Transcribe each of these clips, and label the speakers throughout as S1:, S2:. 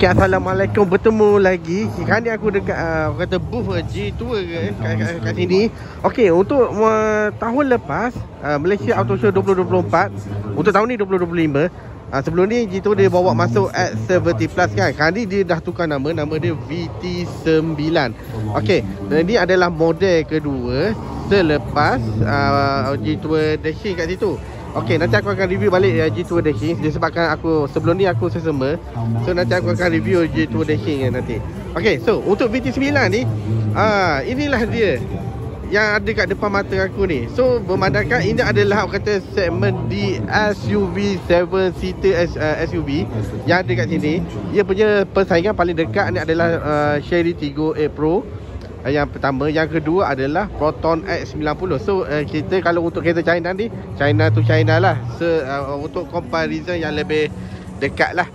S1: Okey, Assalamualaikum. Bertemu lagi. Kali ni aku dekat kata booth G2 kat sini. Okey, untuk tahun lepas Malaysia Auto Show 2024, untuk tahun ni 2025, sebelum ni G2 dia bawa masuk X70 Plus kan. Kali dia dah tukar nama dia VT9. Okey, ini adalah model kedua selepas G2 Dashing kat situ. Okey, nanti aku akan review balik G2 Dashing. Disebabkan aku sebelum ni aku sesama, so nanti aku akan review G2 Dashing nanti. Okey, so untuk VT9 ni, inilah dia yang ada kat depan mata aku ni. So bermandangkan ini adalah aku kata segmen di SUV 7-seater SUV yang ada kat sini. Ia punya persaingan paling dekat ni adalah Chery Tiggo 8 Pro. Yang pertama. Yang kedua adalah Proton X90. So kita kalau untuk kereta China ni, China to China lah, untuk comparison yang lebih dekat lah.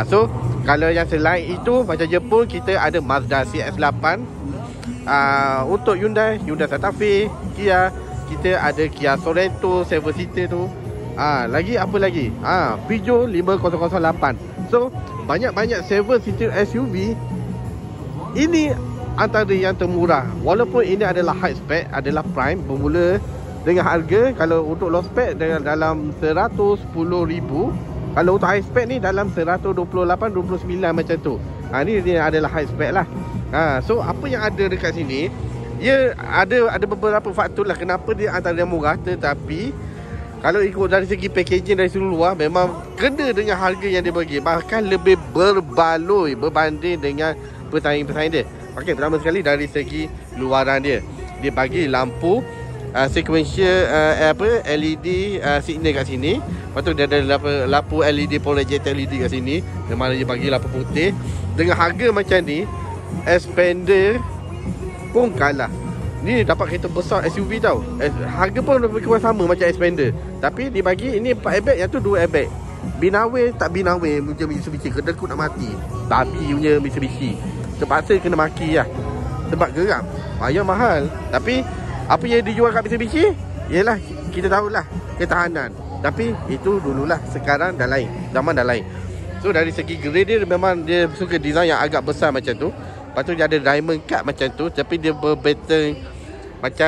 S1: So kalau yang selain itu macam Jepun, kita ada Mazda CX-8. Untuk Hyundai Santa Fe, Kia, kita ada Kia Sorento 7-seater tu. Lagi apa lagi? Peugeot 5008. So banyak-banyak 7-seater SUV. Ini antara yang termurah. Walaupun ini adalah high spec, adalah prime, bermula dengan harga kalau untuk low spec dalam 110,000. Kalau untuk high spec ni dalam 128-29 macam tu. Ni dia adalah high spec lah. So apa yang ada dekat sini, dia ada beberapa faktor lah kenapa dia antara yang murah. Tetapi kalau ikut dari segi packaging dari seluruh luar, memang kena dengan harga yang dia bagi. Bahkan lebih berbaloi berbanding dengan pesaing-pesaing dia. Okey, pertama sekali dari segi luaran dia. Dia bagi lampu sequential LED signal kat sini. Lepas tu dia ada lampu LED projector LED kat sini. Memang dia bagi lampu putih. Dengan harga macam ni, Xpander pun kalah. Ni dapat kereta besar SUV tau. Harga pun lebih kurang sama macam Xpander. Tapi dia bagi ini 4 airbag, yang tu 2 airbag. Binawe tak binawe macam Mitsubishi, kedekut nak mati. Babi punya Mitsubishi. Terpaksa kena maki lah sebab geram. Bayar mahal. Tapi apa yang dijual kat Mitsubishi, yelah kita tahulah ketahanan. Tapi itu dululah, sekarang dah lain. Zaman dah lain. So dari segi grade dia, memang dia suka design yang agak besar macam tu. Lepas tu dia ada diamond cut macam tu, tapi dia berpattern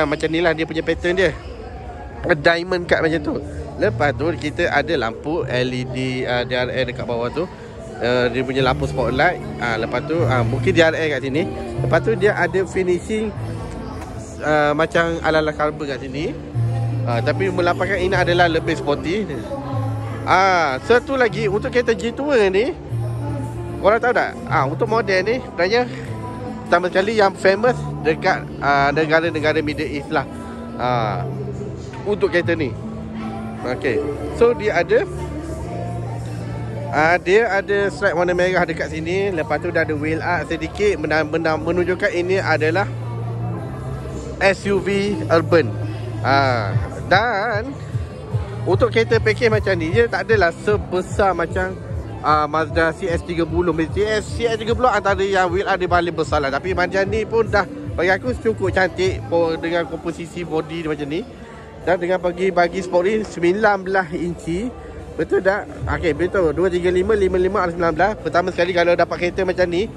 S1: macam ni lah dia punya pattern dia. Diamond cut macam tu. Lepas tu kita ada lampu LED DRL dekat bawah tu. Dia punya lampu spotlight. Lepas tu mungkin DRL kat sini. Lepas tu dia ada finishing macam ala-ala carbon kat sini. Tapi melampaukan ini adalah lebih sporty. Satu lagi untuk kereta G2 ni, korang tahu tak? Untuk model ni sebenarnya pertama sekali yang famous dekat negara-negara Middle East lah. Untuk kereta ni. Okay, so dia ada stripe warna merah dekat sini. Lepas tu dia ada wheel art sedikit, menunjukkan ini adalah SUV urban. Dan untuk kereta package macam ni, dia tak adalah sebesar macam Mazda CX-30. CX-30 antara yang wheel art dia paling besar lah. Tapi macam ni pun dah bagi aku cukup cantik dengan komposisi body dia macam ni. Dan dengan bagi sport ni 19 inci. Betul tak? Okey, betul. 235, 55, 19. Pertama sekali kalau dapat kereta macam ni,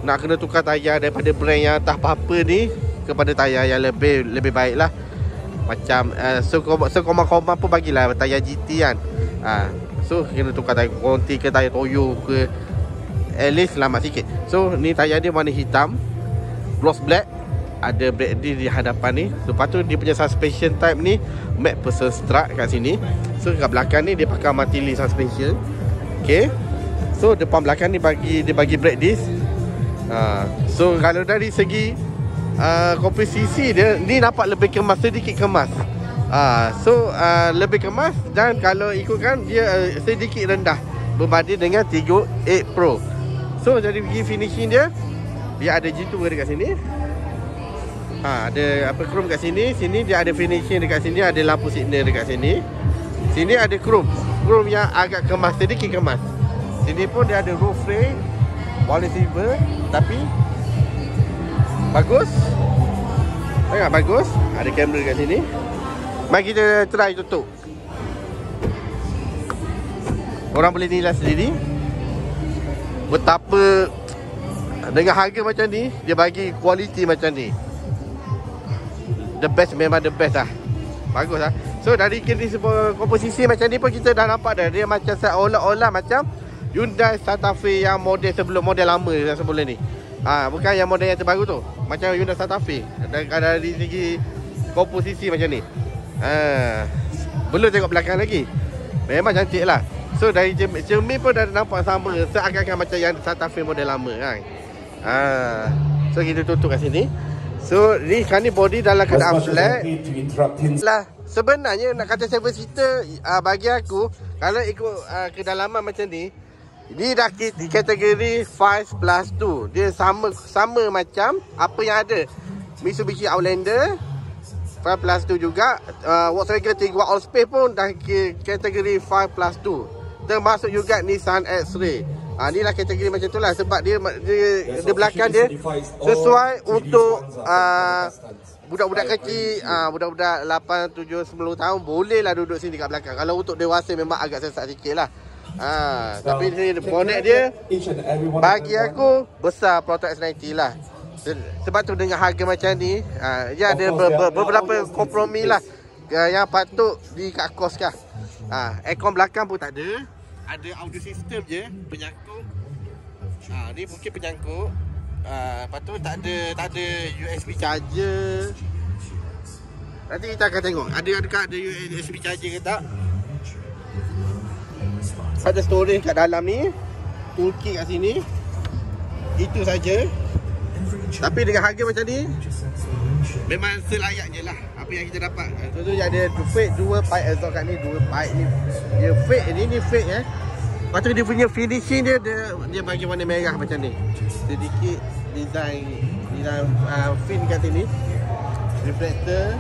S1: nak kena tukar tayar daripada brand yang tak apa-apa ni kepada tayar yang lebih baik lah. Macam sekoma-koma pun bagilah tayar GT kan. So kena tukar tayar Conti ke tayar Toyo ke, at least selamat sikit. So ni tayar dia warna hitam, gloss black. Ada brake disc di hadapan ni. Lepas tu dia punya suspension type ni McPherson strut kat sini. So kat belakang ni dia pakai Martelli suspension. Okay, so depan belakang ni dia bagi brake disc. So kalau dari segi komposisi dia ni nampak lebih kemas, sedikit kemas. Lebih kemas. Dan kalau ikutkan dia sedikit rendah berbanding dengan Tiggo 8 Pro. So dari segi finishing dia ada G2 dekat sini. Ada chrome kat sini. Sini dia ada finishing dekat sini, ada lampu signal dekat sini. Sini ada chrome yang agak kemas, sedikit kemas. Sini pun dia ada roof frame warna silver, tapi bagus. Sangat bagus. Ada kamera kat sini. Mari kita try tutup. Orang boleh nilai sendiri. betapa dengan harga macam ni dia bagi kualiti macam ni. The best, memang the best lah. Bagus lah. So dari sebuah komposisi macam ni pun kita dah nampak dah. Dia macam seolah-olah macam Hyundai Santa Fe yang model sebelum, model lama yang sebelum ni. Bukan yang model yang terbaru tu. Macam Hyundai Santa Fe dari segi komposisi macam ni. Belum tengok belakang lagi. Memang cantik lah. So dari cermin pun dah nampak sama, seakan-akan macam yang Santa Fe model lama kan. So kita tutup kat sini. So ni sekarang ni body dalam keadaan flat lah. Sebenarnya nak kata 7 seater, bagi aku kalau ikut kedalaman macam ni, ni dah di kategori 5+2. Dia sama macam apa yang ada Mitsubishi Outlander 5+2 juga. Volkswagen Tiguan Allspace pun dah kategori 5+2. Termasuk juga Nissan X-Ray. Ni lah kategori macam tu lah. Sebab dia belakang dia sesuai untuk budak-budak kecil, budak-budak 8, 7, 10 tahun boleh lah duduk sini kat belakang. Kalau untuk dewasa memang agak sesak sikit lah. Tapi ni bonnet dia bagi aku besar Proton X90 lah. Sebab tu dengan harga macam ni, dia ada beberapa kompromi lah yang patut dikakoskan. Aircon belakang pun tak ada. Ada audio system je, penyangkut. Ni mungkin penyangkut. Lepas tu tak ada USB charger. Nanti kita akan tengok adakah ada USB charger ke tak. Ada storage kat dalam ni, toolkit kat sini. Itu saja. Tapi dengan harga macam ni memang selayaknya lah apa yang kita dapat. Contoh ada fake 2 pipe exhaust kat ni, 2 pipe ni. Dia fake, ni fake Lepas tu dia punya finishing dia bagi warna merah macam ni. Sedikit design fin kat sini. Reflector.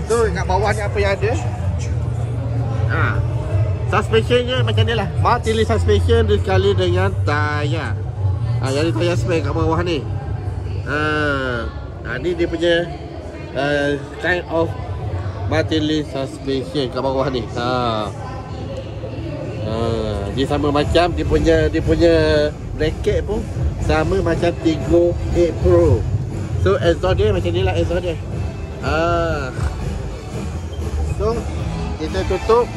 S1: So kat bawah ni apa yang ada? Suspensionnya macam ni lah. Multi suspension dia sekali dengan tayar. Jadi tayar spare kat bawah ni. Ni dia punya kind of multi suspension kat bawah ni. Dia sama macam dia punya bracket pun sama macam Tiggo 8 Pro. So exhaust dia macam ni lah exhaust dia. So kita tutup.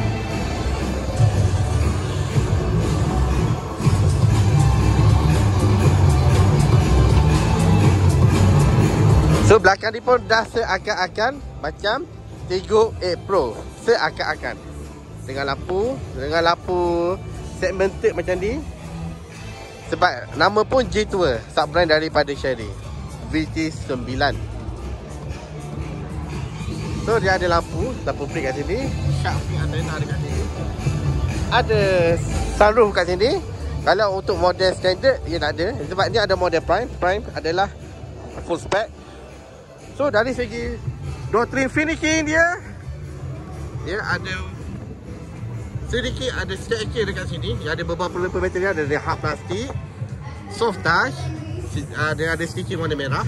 S1: So belakang ni pun dah seakan-akan macam Tiggo 8 Pro. Seakan-akan. Dengan lampu segmented macam ni. Sebab nama pun G-Tour, sub-brand daripada Chery VT9. So dia ada lampu brake kat sini. Shark fin antena dekat sini. Ada sunroof kat sini. Kalau untuk model standard dia tak ada. Sebab ni ada model Prime. Prime adalah full spec. So dari segi door trim finishing dia ada sedikit ada staircase dekat sini. Dia ada beberapa material, ada hard plastik, soft touch, dia ada sedikit warna merah.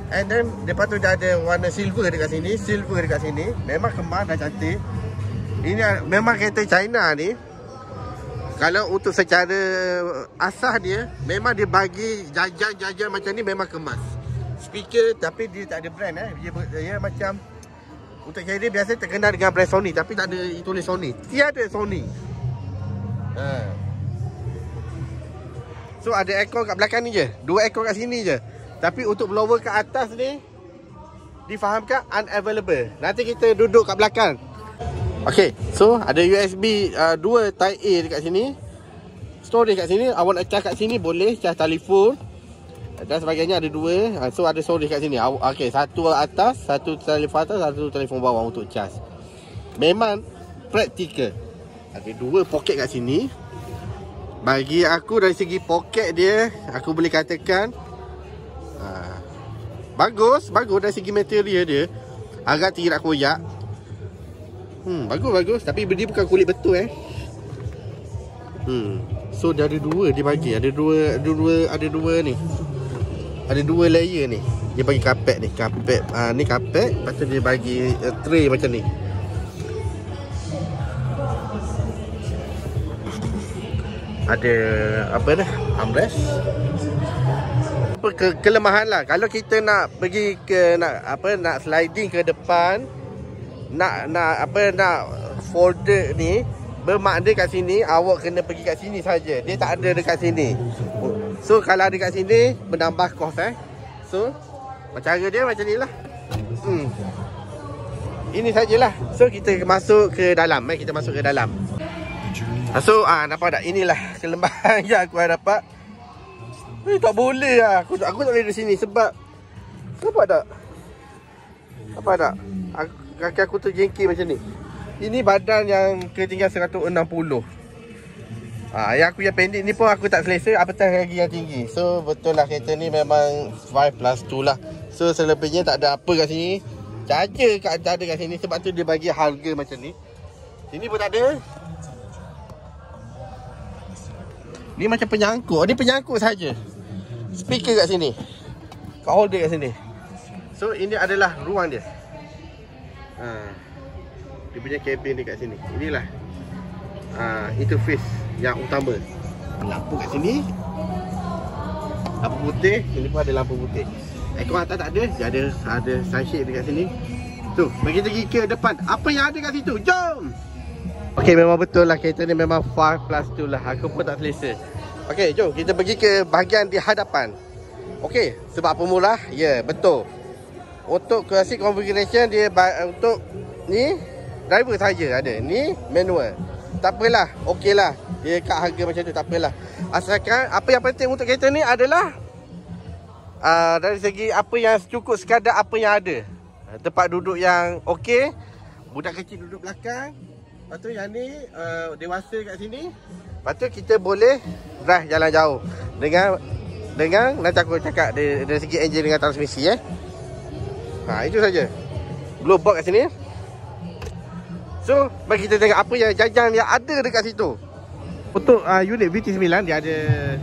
S1: And then lepas tu dia ada warna silver dekat sini, Memang kemas dah cantik. Ini memang kereta China ni. Kalau untuk secara asas dia, memang dia bagi jajan macam ni memang kemas. Speaker tapi dia tak ada brand dia macam untuk Chery biasa terkenal dengan brand Sony, tapi tak ada tulis Sony. Tiada Sony. So ada aircon kat belakang ni je. 2 aircon kat sini je. Tapi untuk blower kat atas ni difahamkan unavailable. Nanti kita duduk kat belakang. Okay, so ada USB 2 Type A dekat sini. Storage kat sini. Awak nak charge kat sini boleh, charge telefon dan sebagainya, ada 2. So ada storage kat sini. Okay, satu atas, satu telefon atas, satu telefon bawah untuk charge. Memang praktikal. Ada 2 poket kat sini. Bagi aku dari segi poket dia, aku boleh katakan bagus dari segi material dia. Agak tidak koyak. Bagus. Tapi dia bukan kulit betul So dia ada 2 dia bagi. Ada dua ni. Ada 2 layer ni. Dia bagi kapet ni. Ni kapet. Lepas tu dia bagi tray macam ni. Ada apa dah? Armrest. Kelemahan lah kalau kita nak pergi ke nak sliding ke depan, nak folder ni, bermakna kat sini awak kena pergi kat sini saja. Dia tak ada dekat sini. So kalau ada kat sini menambah kos So cara dia macam ni lah. Ini sajalah. So kita masuk ke dalam. Kita masuk ke dalam. So nampak tak? Inilah kelemahan yang aku dapat. Tak boleh lah. Aku tak boleh di sini sebab nampak tak? Kaki aku tu jengki macam ni. Ini badan yang ketinggian 160. Yang aku yang pendek ni pun aku tak selesa, apatah lagi yang tinggi. So betul lah kereta ni memang 5+2 lah. So selebihnya tak ada apa kat sini. Charger tak ada kat sini, sebab tu dia bagi harga macam ni. Sini pun tak ada. Ni macam penyangkut. Ni penyangkut saja. Speaker kat sini, kat holder kat sini. So ini adalah ruang dia. Dia punya cabin dekat sini. Inilah interface yang utama. Lampu kat sini, lampu putih. Ini pun ada lampu putih. Aircon atas tak ada. Dia ada sunshade dekat sini. Tu, bagi kita pergi ke depan. Apa yang ada kat situ? Jom. Okey, memang betul lah kereta ni memang 5+2 lah. Aku pun tak selesa. Okey, jom kita pergi ke bahagian di hadapan. Okey, sebab pemula, ya betul. Untuk classic configuration dia untuk ni driver saja ada. Ni manual. Tak apalah, okeylah. Dia kat harga macam tu, tak apalah. Asalkan apa yang penting untuk kereta ni adalah dari segi apa yang cukup sekadar apa yang ada. Tempat duduk yang okey. Budak kecil duduk belakang. Lepas tu yang ni dewasa kat sini. Lepas tu kita boleh drive jalan jauh dengan nanti aku cakap dari segi enjin dengan transmisi itu saja. Glove box kat sini. So bagi kita tengok apa yang jajang yang ada dekat situ. Untuk unit VT9 dia ada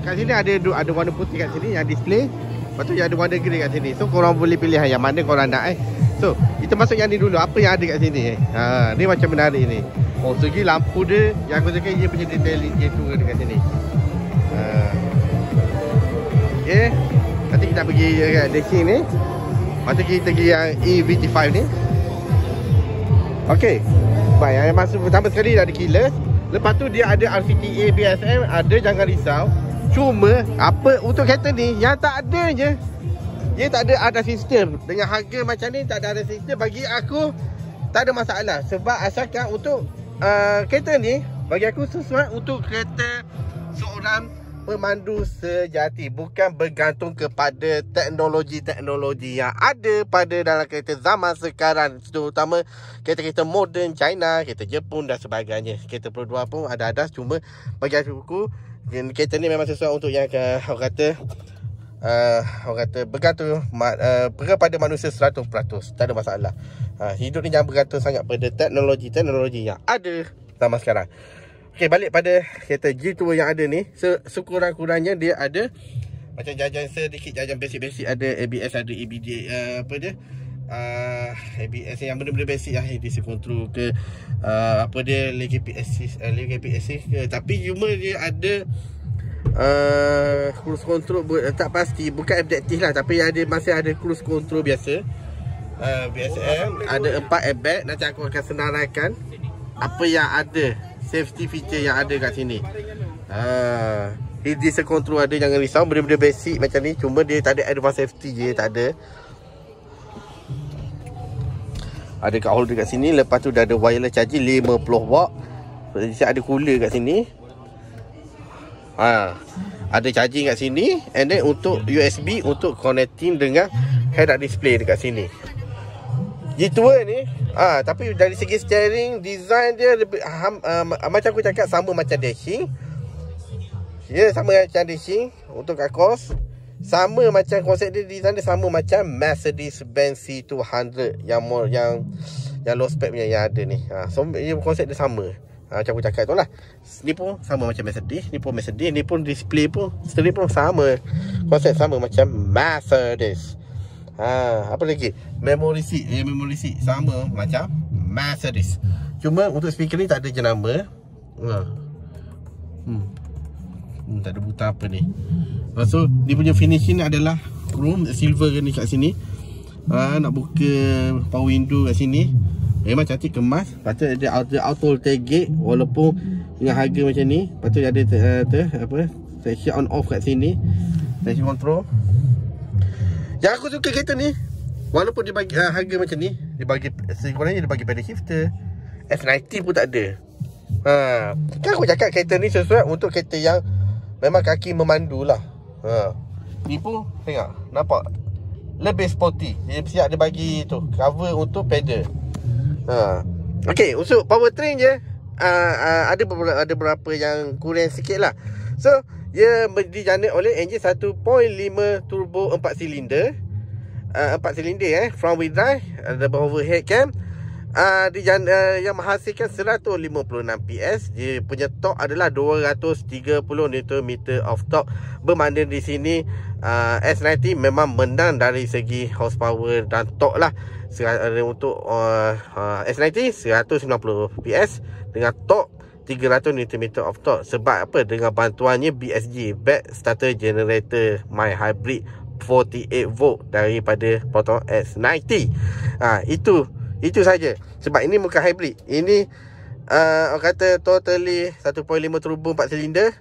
S1: kat sini, ada warna putih kat sini yang display. Lepas tu dia ada warna grey kat sini. So korang boleh pilih yang mana korang nak So kita masuk yang ni dulu. Apa yang ada kat sini ni macam menarik ni. Segi lampu dia yang aku cakap dia punya detailing dia tu dekat sini. Okay, nanti kita pergi dekat dashing ni. Lepas tu kita pergi yang EVT5 ni. Okay, baik, yang masuk pertama sekali dah ada keyless. Lepas tu dia ada RCTA BSM. Ada, jangan risau. Cuma apa untuk kereta ni yang tak ada je, dia tak ada sistem. Dengan harga macam ni tak ada sistem, bagi aku tak ada masalah. Sebab asalkan untuk kereta ni bagi aku sesuai untuk kereta seorang pemandu sejati, bukan bergantung kepada teknologi-teknologi yang ada pada dalam kereta zaman sekarang, terutama kereta-kereta moden China, kereta Jepun dan sebagainya. Kereta Pro 2 pun ada, cuma bagi aku kereta ni memang sesuai untuk yang orang kata bergantung kepada manusia 100%. Tak ada masalah. Hidup ni jangan bergantung sangat pada teknologi yang ada zaman sekarang. Okey, balik pada kereta G2 yang ada ni, sekurang-kurangnya dia ada macam jajan sedikit, jajan basic-basic. Ada ABS, ada EBD, ABS yang benda-benda basic lah. DC control ke lane keeping assist ke. Tapi cuma dia ada cruise control tak pasti, bukan adaptif lah, tapi masih ada cruise control biasa. BSM ada 4 airbag. Nanti aku akan senaraikan apa yang ada, safety feature yang ada kat sini. DC control ada, jangan risau, benda-benda basic macam ni. Cuma dia tak ada advanced safety je, tak ada. Ada kat holder kat sini. Lepas tu dah ada wireless charging 50 watt. Ada cooler kat sini. Ada charging kat sini. And then untuk USB untuk connecting dengan head-up display dekat sini. G2 ni tapi dari segi steering, design dia lebih, macam aku cakap, sama macam dashing. Ya, sama macam dashing. Untuk kat kos sama macam konsep dia, design dia sama macam Mercedes-Benz C200 yang low spec punya yang ada ni. So konsep dia sama. Macam aku cakap tu lah. Ni pun sama macam Mercedes, ni pun Mercedes, ni pun display pun, steering pun sama. Konsep sama macam Mercedes. Apa lagi? Memory seat sama macam Mercedes. Cuma untuk speaker ni tak ada jenama. Tak ada butang apa ni. So dia punya finishing adalah chrome silver ni kat sini. Nak buka power window kat sini memang cantik, kemas. Patut ada auto tailgate walaupun dengan harga macam ni. Patut ada section on off kat sini, section control. Yang aku suka kereta ni, walaupun dia bagi harga macam ni, dia bagi sekurang-kurangnya dia bagi pedal shifter. S90 pun tak ada. Kan aku cakap kereta ni sesuai untuk kereta yang memang kaki memandu lah. Ni pun tengok, nampak lebih sporty. Dia siap dia bagi tu cover untuk pedal. Okay, untuk powertrain je ada beberapa yang kurang sikit lah. So ia dijana oleh enjin 1.5 turbo 4 silinder. 4 silinder front wheel drive, ada overhead cam. Yang menghasilkan 156 PS. Dia punya torque adalah 230 Nm of torque. Bermakna di sini S90 memang menang dari segi horsepower dan torque lah. Untuk S90 190 PS dengan torque 300 Nm of torque. Sebab apa? Dengan bantuannya BSG, Back Starter Generator My Hybrid 48 volt daripada Proton S90. Itu saja. Sebab ini bukan hybrid. Ini orang kata totally 1.5 turbo 4 silinder.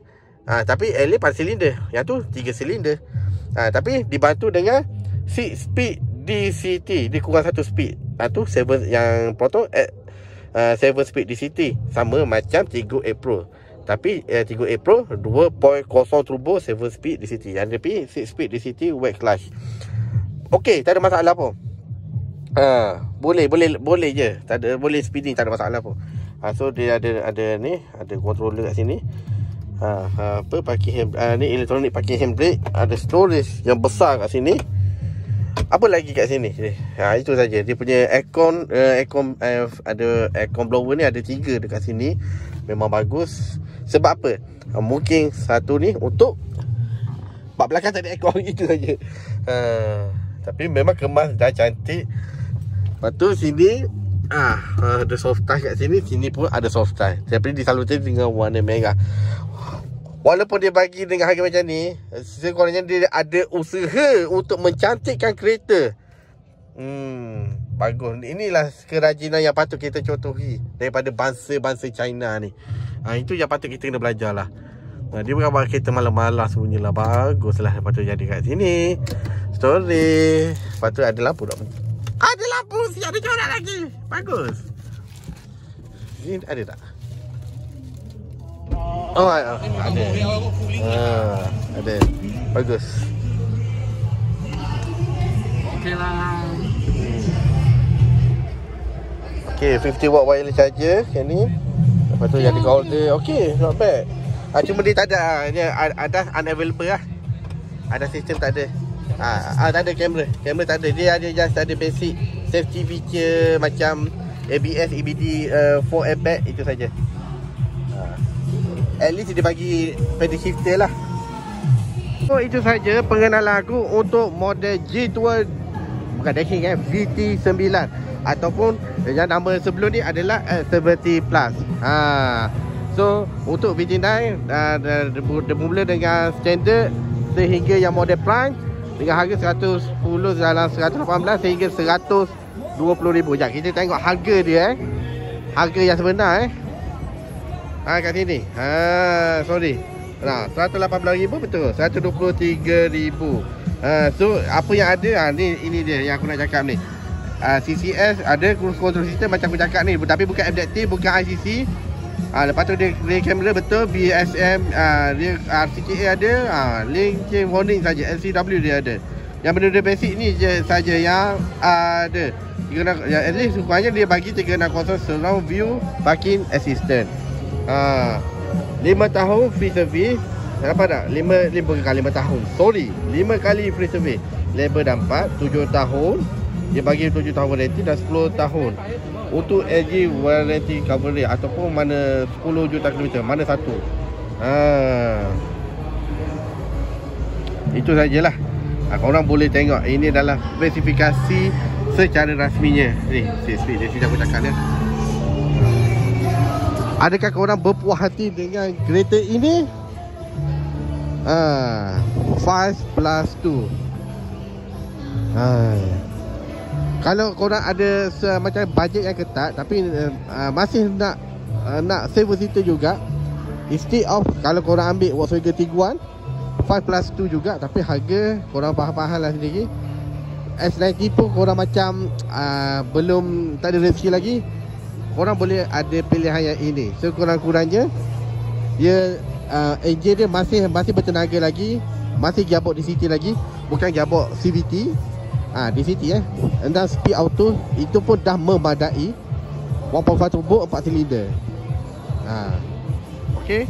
S1: Tapi LA 4 silinder. Yang tu 3 silinder. Tapi dibantu dengan 6 speed DCT. Dia kurang 1 speed. Tu 7 yang Proton 7 speed DCT. Sama macam Tiggo 8 Pro. Tapi Tiggo 8 Pro 2.0 turbo 7 speed DCT. Yang tapi 6 speed DCT wet clutch. Okey, tak ada masalah pun. Boleh je. Tak ada, boleh speeding, tak ada masalah pun. So dia ada ni, ada controller kat sini. Parking ni electronic parking handbrake, ada storage yang besar kat sini. Apa lagi kat sini? Itu saja. Dia punya aircon ada aircon blower ni ada 3 dekat sini. Memang bagus. Sebab apa? Mungkin satu ni untuk bak belakang tak ada aircon, itu saja. Tapi memang kemas dah cantik. Lepas tu sini ada soft touch kat sini. Sini pun ada soft touch. Tapi disalurkan dengan warna merah. Walaupun dia bagi dengan harga macam ni, sekurang-kurangnya dia ada usaha untuk mencantikkan kereta. Bagus. Inilah kerajinan yang patut kita contohi daripada bangsa-bangsa China ni. Itu yang patut kita kena belajar lah. Dia bukan buat kereta malam-malam semuanya lah. Bagus lah. Patut jadi kat sini. Story. Lepas tu ada lampu tak? Ada lampu. Siap ada corak lagi. Bagus. Ini ada tak? Oh, ada. Ada. Bagus.
S2: Okey lah.
S1: Okay, 50 watt wireless charger yang ni. Lepas tu yang di holder. Okay, not bad. Cuma dia tak ada. Dia ada unavailable lah. Ada sistem tak ada. Tak ada kamera. Kamera tak ada. Dia ada just ada basic safety feature macam ABS, EBD, 4 airbag. Itu saja. At least dia bagi pedal shifter lah. So itu saja pengenalan aku untuk model G-Tour, bukan dashing VT9, ataupun yang nama sebelum ni adalah S70 Plus. So untuk VT9 bermula dengan standard sehingga yang model Prime dengan harga 110 dalam 118 sehingga 120,000. Sekejap kita tengok harga dia harga yang sebenar kat sini. Sorry. 118,000 betul. 123,000. So apa yang ada ini dia yang aku nak cakap ni. CCS ada cruise control system macam aku cakap ni, tapi bukan adaptive, bukan ICC. Lepas tu dia kamera betul, BSM, dia RCKA ada, link chain warning saja, LCW dia ada. Yang benda-benda basic ni je saja yang ada. At least sekurang-kurangnya dia bagi 360 surround view parking assistant. 5 tahun free service. Apa tak? 5 tahun. Sorry, 5 kali free service. Label dah 4, 7 tahun. Dia bagi 7 tahun warranty dan 10 tahun. Untuk LG warranty coverage ataupun mana 10 juta kilometer, mana satu. Itu sajalah. Korang boleh tengok. Ini adalah spesifikasi secara rasminya. Ni, speed dia aku cakap ni. Adakah korang berpuas hati dengan kereta ini? 5+2. Kalau korang ada macam bajet yang ketat tapi masih nak 7 seater juga, instead of kalau korang ambil Volkswagen Tiguan 5+2 juga, tapi harga korang faham-faham lah sendiri. S90 pun korang macam belum tak ada rezeki lagi, korang boleh ada pilihan yang ini. So kurang-kurangnya dia enjin dia masih bertenaga lagi, masih gearbox DCT lagi, bukan gearbox CVT. DCT dan speed auto itu pun dah memadai. 1.5 turbo 4 silinder. Okay.